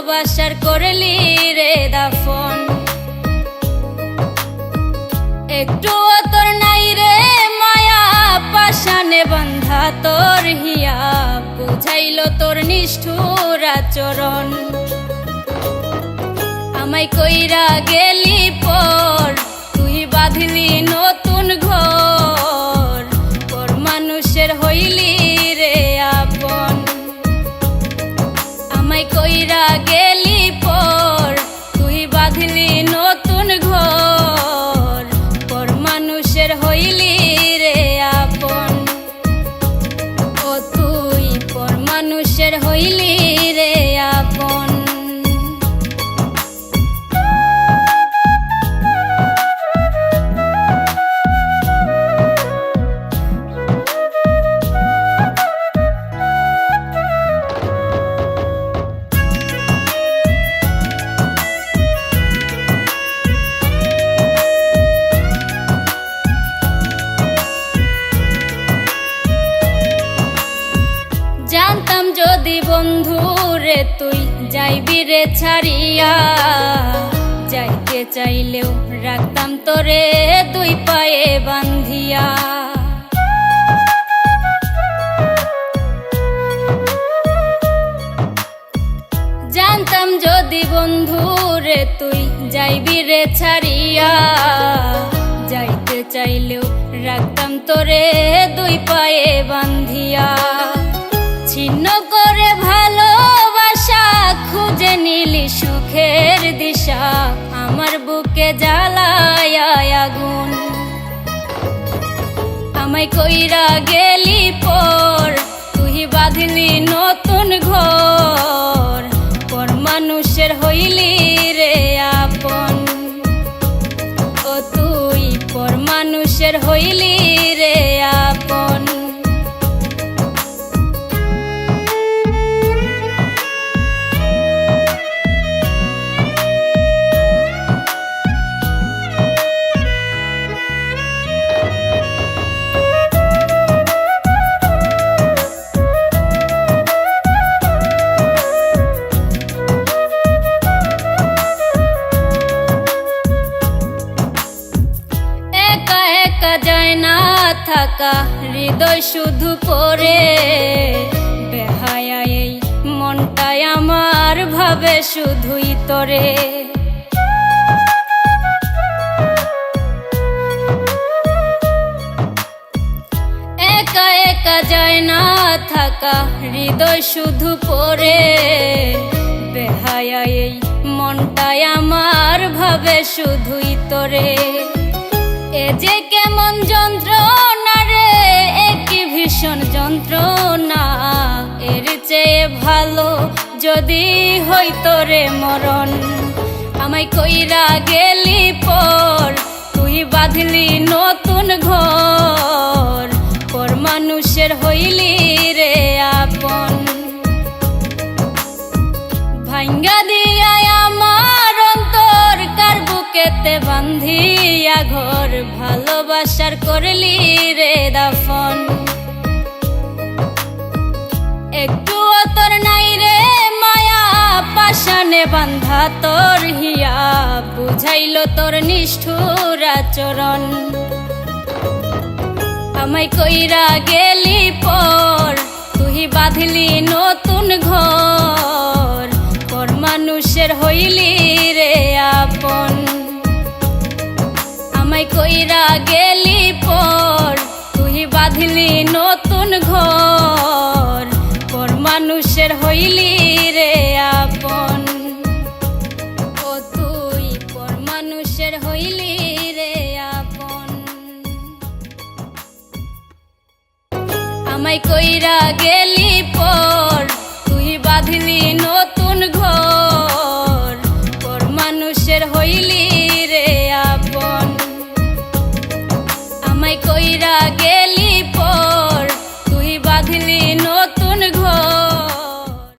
ভালোবাসার করলি রে দাফন। একটু তোর নাই রে মায়া পাশানে বান্ধা তোর হিয়া, বুঝাইল তোর নিষ্ঠুর আচরণ। আমায় কইরা গেলি পর তুই বাঁধলি নতুন ঘর, পর মানুষের হইলি রে আপন। আমায় কইরা গেলি পর তুই বাঁধলি নতুন ঘর, পর মানুষের হইলি রে আপন। ও তুই পর মানুষের হইলি রে আপন। জানতাম যদি বন্ধু রে তুই যাইবি রে ছাড়িয়া, যাইতে চাইলেও রাখতাম তোরে দুই পায়ে বান্ধিয়া। জানতাম যদি বন্ধু রে তুই যাইবি রে ছাড়িয়া, যাইতে চাইলেও রাখতাম তোরে দুই পায়ে বান্ধিয়া। ছিন্ন করে ভালোবাসা খুঁজে নিলি সুখের দিশা, আমার বুকে জ্বালায় আগুন। আমায় কইরা গেলি পর তুই বাঁধলি নতুন ঘর, পর মানুষের হইলি রে আপন। ও তুই পর মানুষের হইলি রে আপন। যায় না থাকা হৃদয় শুধু পড়ে, বেহায়া এই মনটাই আমার ভাবে শুধুই তোরে। একা একা যায় না থাকা হৃদয় শুধু পড়ে, বেহায়া এই মনটাই আমার ভাবে শুধুই তোরে। এ যে কেমন যন্ত্রণা রে, একই ভীষণ যন্ত্রণা, এর চেয়ে ভালো যদি হইতো রে মরণ। আমায় কইরা গেলি পর তুই বাঁধলি নতুন ঘর, পর মানুষের হইলি রে আপন। ভাঙ্গা দিয়া আমার অন্তর কার বুকেতে বান্ধিয়া ঘর, ভালোবাসার করলি রে দাফন। একটু তোর নাই রে মায়া পাশানে বান্ধা তোর হিয়া, বুঝাইল তোর নিষ্ঠুর আচরণ। আমায় কইরা গেলি পর তুই বাঁধলি নতুন ঘর, পর মানুষের হইলি রে আপন। আমায় কইরা গেলি পর তুই বাঁধলি নতুন ঘর, পর মানুষের হইলি রে আপন। ও তুই পর মানুষের হইলি রে আপন। আমায় কইরা গেলি পর তুই বাঁধলি নতুন ঘর, পর মানুষের হইলি রে আপন। আমায় কইরা গেলি